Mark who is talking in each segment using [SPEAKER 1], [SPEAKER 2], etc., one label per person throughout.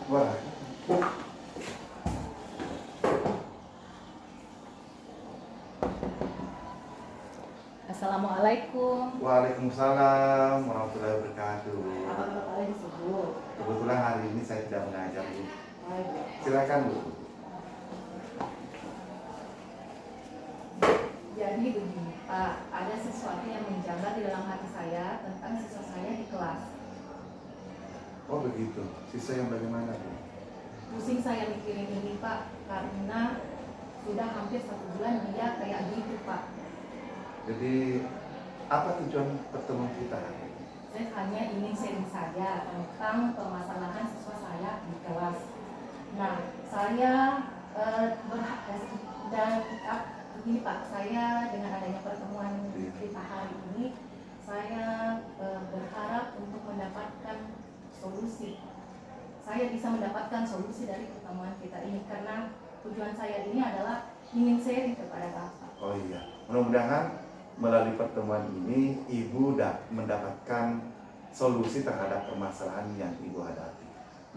[SPEAKER 1] Wah,
[SPEAKER 2] Assalamualaikum.
[SPEAKER 1] waalaikumsalam warahmatullahi wabarakatuh.
[SPEAKER 2] Apa kabar lagi subuh?
[SPEAKER 1] Kebetulan hari ini saya tidak mengajar, Bu.
[SPEAKER 2] Baik.
[SPEAKER 1] Silakan, Bu.
[SPEAKER 2] Jadi begini Pak, ada sesuatu yang menjanggal di dalam hati saya tentang siswa saya di kelas.
[SPEAKER 1] Oh begitu. Siswa yang bagaimana, Bu?
[SPEAKER 2] Pusing saya mikirin ini Pak, karena sudah hampir 1 bulan dia kayak gitu Pak.
[SPEAKER 1] Jadi apa tujuan pertemuan kita hari ini?
[SPEAKER 2] Saya hanya ingin sharing saja tentang permasalahan siswa saya di kelas. Nah, saya begini Pak, saya dengan adanya pertemuan kita hari ini, saya berharap untuk mendapatkan solusi. Saya bisa mendapatkan solusi dari pertemuan kita ini karena tujuan saya ini adalah ingin sharing kepada Bapak.
[SPEAKER 1] Oh iya, mudah-mudahan melalui pertemuan ini Ibu mendapatkan solusi terhadap permasalahan yang Ibu hadapi.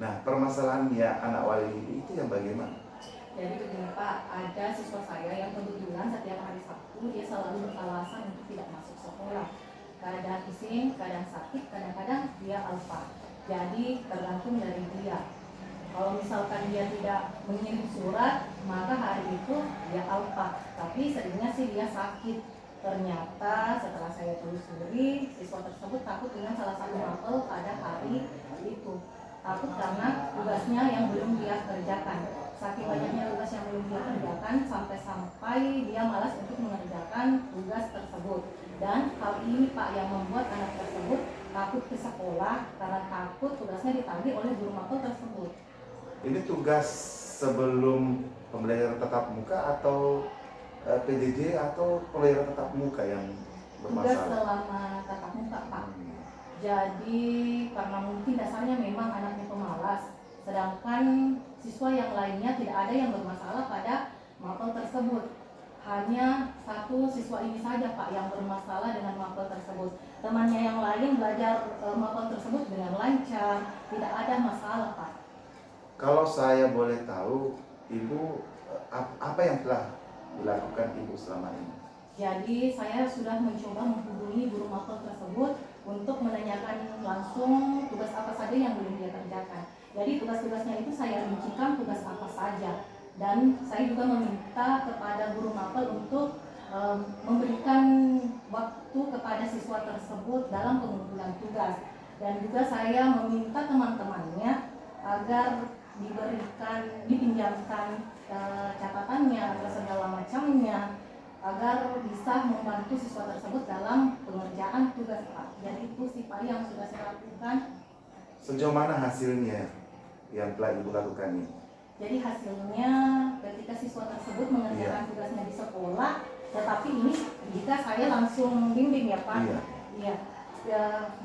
[SPEAKER 1] Nah, permasalahannya anak wali itu yang bagaimana?
[SPEAKER 2] Jadi begini Pak, ada siswa saya yang kebetulan setiap hari Sabtu dia selalu beralasan untuk tidak masuk sekolah. Kadang pusing, kadang sakit, kadang-kadang dia alfa. Jadi tergantung dari dia. Kalau misalkan dia tidak mengirim surat, maka hari itu dia alfa. Tapi seringnya sih dia sakit. Ternyata setelah saya telusuri, siswa tersebut takut dengan salah satu mapel pada hari itu. Takut karena tugasnya yang belum dia kerjakan. Saking banyaknya tugas yang belum dia kerjakan, sampai dia malas untuk mengerjakan tugas tersebut. Dan hal ini Pak yang membuat anak tersebut takut ke sekolah karena takut tugasnya ditagih oleh guru mapel tersebut.
[SPEAKER 1] Ini tugas sebelum pembelajaran tatap muka atau PJJ atau pembelajaran tatap muka yang bermasalah?
[SPEAKER 2] Tugas selama tatap muka Pak. Jadi karena mungkin dasarnya memang anaknya pemalas, sedangkan siswa yang lainnya tidak ada yang bermasalah pada mapel tersebut. Hanya satu siswa ini saja Pak yang bermasalah dengan mapel tersebut. Temannya yang lain belajar mapel tersebut dengan lancar, tidak ada masalah Pak.
[SPEAKER 1] Kalau saya boleh tahu, Ibu apa yang telah dilakukan Ibu selama ini?
[SPEAKER 2] Jadi saya sudah mencoba menghubungi guru mapel tersebut untuk menanyakan langsung tugas apa saja yang belum dia kerjakan. Jadi tugas-tugasnya itu saya rincikan tugas apa saja. Dan saya juga meminta kepada guru mapel untuk memberikan waktu kepada siswa tersebut dalam pengumpulan tugas. Dan juga saya meminta teman-temannya agar dipinjamkan catatannya atau segala macamnya agar bisa membantu siswa tersebut dalam pengerjaan tugas Pak. Jadi itu sih Pak yang sudah saya lakukan.
[SPEAKER 1] Sejauh mana hasilnya yang telah Ibu lakukan ini?
[SPEAKER 2] Jadi hasilnya ketika siswa tersebut mengerjakan tugasnya di sekolah, tetapi ini jika saya langsung bimbing ya Pak. Iya.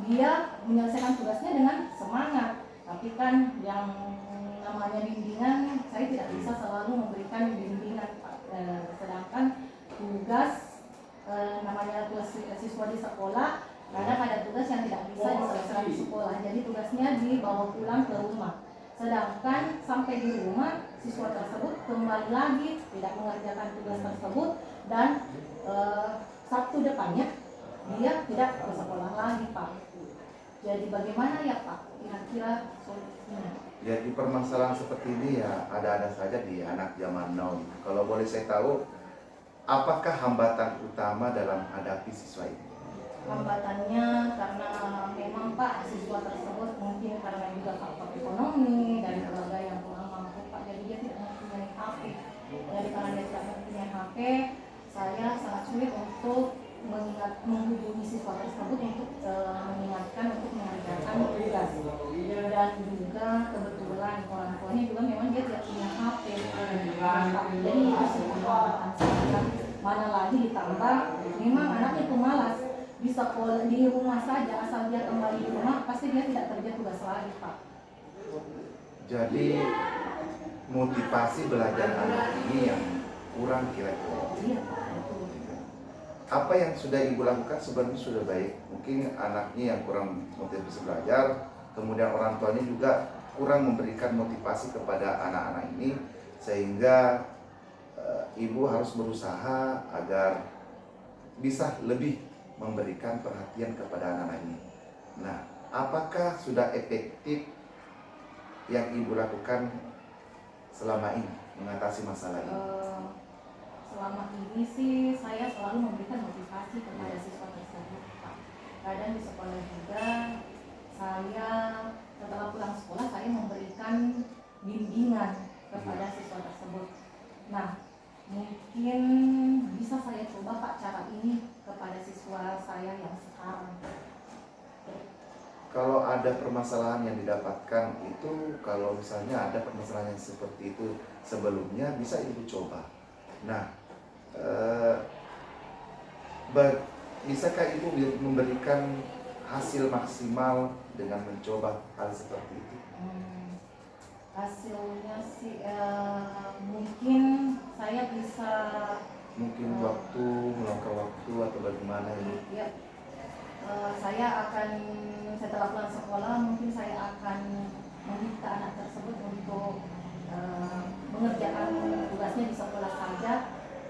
[SPEAKER 2] Dia menyelesaikan tugasnya dengan semangat. Tapi kan yang namanya bimbingan saya tidak bisa selalu memberikan bimbingan Pak. Sedangkan tugas namanya tugas siswa di sekolah, kadang ada tugas yang tidak bisa diselesaikan di sekolah, jadi tugasnya dibawa pulang ke rumah. Sedangkan sampai di rumah siswa tersebut kembali lagi tidak mengerjakan tugas tersebut dan Sabtu depannya dia tidak ke sekolah lagi Pak. Jadi bagaimana ya Pak kira-kira solusinya?
[SPEAKER 1] Ya di permasalahan seperti ini ya ada-ada saja di anak zaman now. Kalau boleh saya tahu, apakah hambatan utama dalam menghadapi siswa ini?
[SPEAKER 2] Hambatannya karena memang Pak siswa tersebut mungkin karena juga faktor ekonomi dan keluarga yang kurang mampu Pak, jadi dia tidak mempunyai HP. Jadi karena dia tidak mempunyai HP, saya sangat sulit untuk menghubungi siswa tersebut untuk mengingatkan untuk mengerjakan tugas. Dan juga kebetulan orang tuanya juga memang dia tidak punya HP. Jadi itu sebuah hambatan saya. Mana lagi ditambah memang anaknya pemalas. Di sekolah, di rumah saja, asal dia kembali di rumah pasti dia tidak kerja tugas lagi Pak.
[SPEAKER 1] Jadi motivasi belajar anak ini yang kurang kira-kira.
[SPEAKER 2] Iya Pak, betul.
[SPEAKER 1] Apa yang sudah Ibu lakukan sebenarnya sudah baik. Mungkin anaknya yang kurang motivasi belajar, kemudian orang tuanya juga kurang memberikan motivasi kepada anak-anak ini, sehingga ibu harus berusaha agar bisa lebih memberikan perhatian kepada anak-anak ini. Nah, apakah sudah efektif yang ibu lakukan selama ini mengatasi masalah ini?
[SPEAKER 2] Selama ini sih saya selalu memberikan motivasi kepada siswa tersebut, Pak. Kadang di sekolah juga saya setelah pulang sekolah saya memberikan bimbingan kepada siswa tersebut. Nah, mungkin bisa saya coba Pak cara ini kepada siswa saya yang sekarang.
[SPEAKER 1] Kalau ada permasalahan yang didapatkan itu, kalau misalnya ada permasalahan yang seperti itu sebelumnya, bisa ibu coba. Nah, bisakah ibu memberikan hasil maksimal dengan mencoba hal seperti itu?
[SPEAKER 2] Hasilnya sih mungkin saya bisa
[SPEAKER 1] waktu meluangkan waktu atau bagaimana ini?
[SPEAKER 2] Ya, saya akan setelah pulang sekolah mungkin saya akan meminta anak tersebut untuk mengerjakan tugasnya di sekolah saja,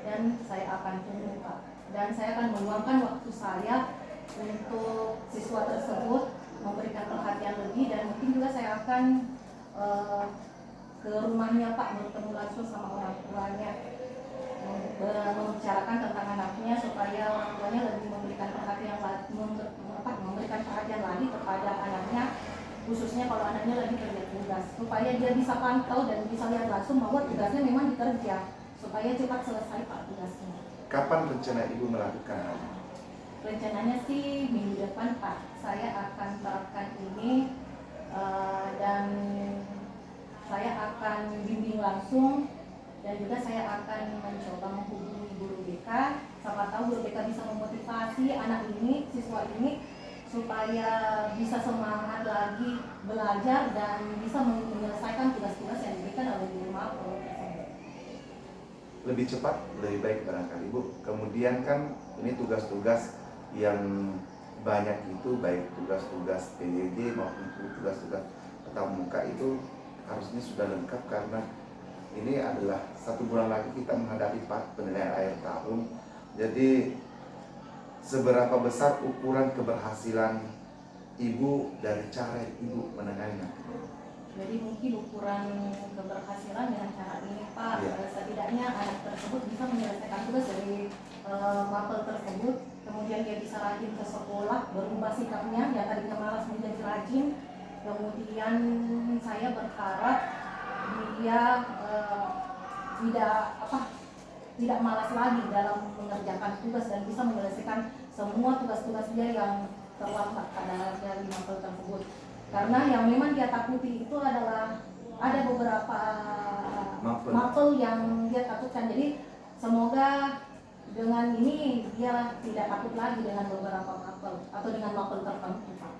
[SPEAKER 2] dan saya akan tunggu Pak, dan saya akan meluangkan waktu saya untuk siswa tersebut, memberikan perhatian lebih, dan mungkin juga saya akan ke rumahnya Pak, bertemu langsung sama orang tuanya, membicarakan tentang anaknya supaya orang tuanya lebih memberikan perhatian lagi kepada anaknya, khususnya kalau anaknya lagi kerja tugas, supaya dia bisa pantau dan bisa lihat langsung bahwa tugasnya memang dikerja, supaya cepat selesai Pak tugasnya.
[SPEAKER 1] Kapan rencana ibu melakukan hal ini?
[SPEAKER 2] Rencananya sih minggu depan Pak, saya akan terapkan ini, dan saya akan bimbing langsung, dan juga saya akan mencoba menghubungi guru BK, siapa tahu guru BK bisa memotivasi anak ini, siswa ini, supaya bisa semangat lagi belajar dan bisa menyelesaikan tugas-tugas yang diberikan oleh guru mapel.
[SPEAKER 1] Lebih cepat, lebih baik barangkali Bu. Kemudian kan ini tugas-tugas yang banyak itu, baik tugas-tugas PJJ maupun tugas-tugas tatap muka itu harusnya sudah lengkap, karena ini adalah 1 bulan lagi kita menghadapi penilaian akhir tahun. Jadi seberapa besar ukuran keberhasilan ibu dari cara ibu menengahinya?
[SPEAKER 2] Jadi mungkin ukuran keberhasilan dengan cara ini Pak, setidaknya anak tersebut bisa menyelesaikan tugas dari mapel tersebut, kemudian dia bisa rajin ke sekolah, berubah sikapnya, yang tadinya malas menjadi rajin. Kemudian saya berharap dia tidak malas lagi dalam mengerjakan tugas dan bisa menyelesaikan semua tugas-tugas dia yang terlambat pada dari mapel tersebut. Karena yang memang dia takuti itu adalah ada beberapa mapel yang dia takutkan. Jadi semoga dengan ini dia tidak takut lagi dengan beberapa mapel atau dengan mapel tertentu Pak.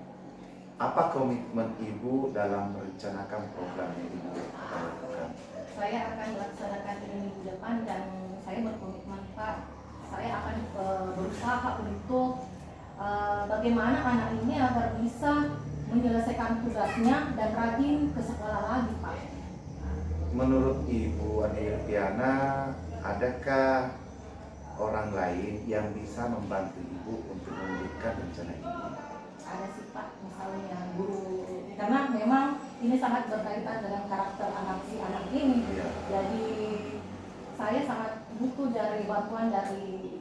[SPEAKER 1] Apa komitmen ibu dalam merencanakan program yang ibu akan lakukan?
[SPEAKER 2] Saya akan melaksanakan ini minggu depan, dan saya berkomitmen Pak, saya akan berusaha untuk bagaimana anak ini agar bisa menyelesaikan tugasnya dan rajin ke sekolah lagi Pak.
[SPEAKER 1] Menurut Ibu Anirtiana, adakah orang lain yang bisa membantu ibu untuk memberikan rencana ini?
[SPEAKER 2] Ada sih Pak, misalnya guru, karena memang ini sangat berkaitan dengan karakter si anak ini. Jadi saya sangat butuh dari bantuan dari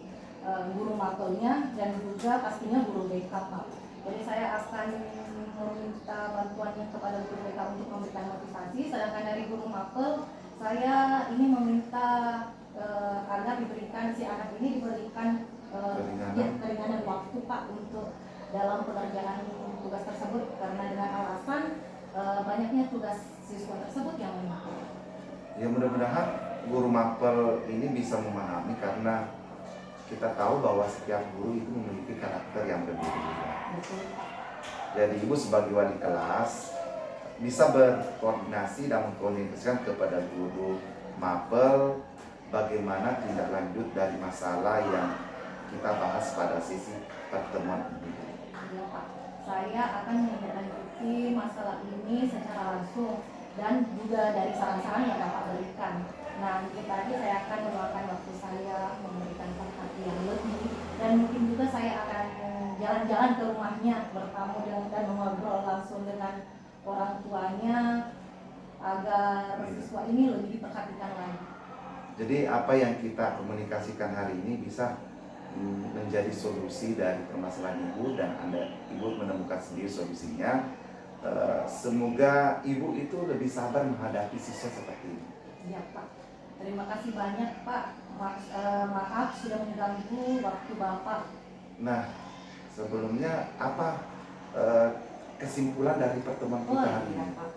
[SPEAKER 2] guru mapelnya dan juga pastinya guru BK Pak. Jadi saya akan meminta bantuannya kepada guru BK untuk memberikan motivasi, sedangkan dari guru mapel saya ini meminta agar diberikan si anak ini diberikan keringanan waktu Pak untuk dalam pengerjaan tugas tersebut, karena dengan alasan banyaknya tugas siswa tersebut yang menumpuk.
[SPEAKER 1] Ya, mudah-mudahan guru mapel ini bisa memahami, karena kita tahu bahwa setiap guru itu memiliki karakter yang berbeda. Jadi ibu sebagai wali kelas bisa berkoordinasi dan mengkomunikasikan kepada guru mapel bagaimana tindak lanjut dari masalah yang kita bahas pada sesi pertemuan ini.
[SPEAKER 2] Iya Pak, saya akan menindaklanjuti masalah ini secara langsung langsung dan juga dari saran-saran yang Bapak berikan. Nah, mungkin tadi saya akan meluangkan waktu saya memberikan perhatian lebih, dan mungkin juga saya akan jalan-jalan ke rumahnya, bertamu dan mengobrol langsung dengan orang tuanya agar siswa ini lebih diperhatikan lagi.
[SPEAKER 1] Jadi apa yang kita komunikasikan hari ini bisa menjadi solusi dari permasalahan ibu, dan ibu menemukan sendiri solusinya. Semoga ibu itu lebih sabar menghadapi siswa seperti ini.
[SPEAKER 2] Iya Pak, terima kasih banyak Pak. Maaf sudah mengganggu waktu Bapak.
[SPEAKER 1] Nah, sebelumnya apa kesimpulan dari pertemuan kita hari
[SPEAKER 2] Iya
[SPEAKER 1] ini?
[SPEAKER 2] Pak,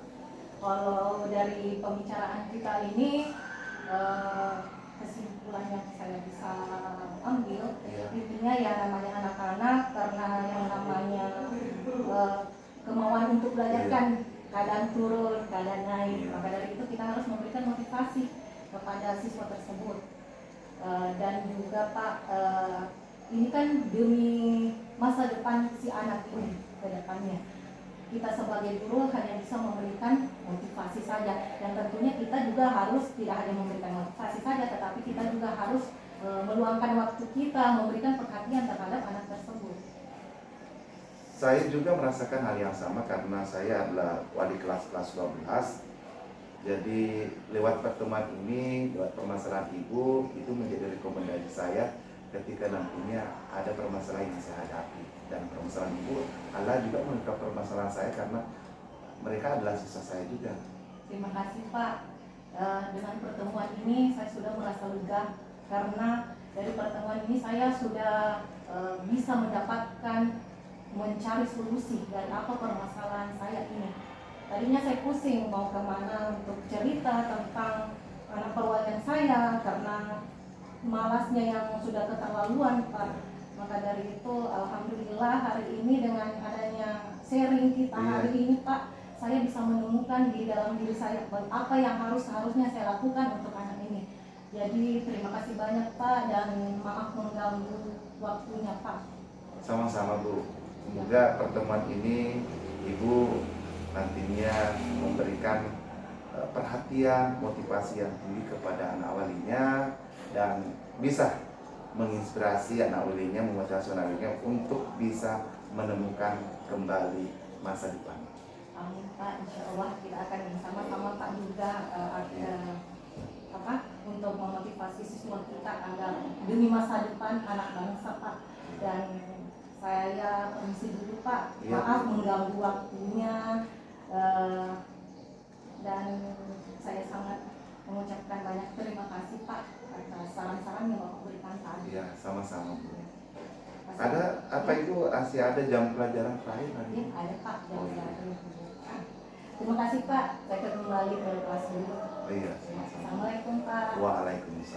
[SPEAKER 2] kalau dari pembicaraan kita ini kesimpulan yang saya bisa ambil, intinya ya namanya anak-anak, karena yang namanya kemauan untuk belajar kan kadang turun, kadang naik. Maka dari itu kita harus memberikan motivasi kepada siswa tersebut. Dan juga Pak, ini kan demi masa depan si anak ini ke depannya. Kita sebagai guru hanya bisa memberikan motivasi saja, dan tentunya kita juga harus tidak hanya memberikan motivasi saja, tetapi kita juga harus meluangkan waktu kita memberikan perhatian terhadap anak tersebut.
[SPEAKER 1] Saya juga merasakan hal yang sama karena saya adalah wali kelas 12. Jadi lewat pertemuan ini, lewat permasalahan ibu, itu menjadi rekomendasi saya ketika nantinya ada permasalahan yang saya hadapi. Dan permasalahan ibu adalah juga mengungkap permasalahan saya karena mereka adalah siswa saya juga.
[SPEAKER 2] Terima kasih Pak. Dengan pertemuan ini saya sudah merasa lega, karena dari pertemuan ini saya sudah bisa mendapatkan mencari solusi dari apa permasalahan saya ini. Tadinya saya pusing mau kemana untuk cerita tentang anak perwakilan saya karena malasnya yang sudah keterlaluan Pak. Maka dari itu alhamdulillah hari ini dengan adanya sharing kita hari ini Pak, saya bisa menemukan di dalam diri saya apa yang harusnya saya lakukan untuk anak ini. Jadi terima kasih banyak Pak, dan maaf mengganggu waktunya Pak.
[SPEAKER 1] Sama-sama Bu. Semoga pertemuan ini ibu nantinya memberikan perhatian, motivasi yang tinggi kepada anak walinya, dan bisa menginspirasi anak walinya, memotivasi anak walinya untuk bisa menemukan kembali masa depan.
[SPEAKER 2] Amin Pak, insya Allah kita akan bersama-sama Pak juga untuk memotivasi siswa kita agar demi masa depan anak bangsa Pak. Dan saya permisi dulu Pak, maaf mengganggu waktunya, dan saya sangat mengucapkan banyak terima kasih Pak atas saran-saran yang Bapak berikan tadi.
[SPEAKER 1] Iya, sama-sama Bu. Ada apa itu? Masih ada jam pelajaran terakhir nanti?
[SPEAKER 2] Ya, ada Pak jam pelajaran. Terima kasih Pak, saya kembali ke kelas dulu.
[SPEAKER 1] Iya, sama-sama.
[SPEAKER 2] Assalamualaikum Pak.
[SPEAKER 1] Waalaikumsalam.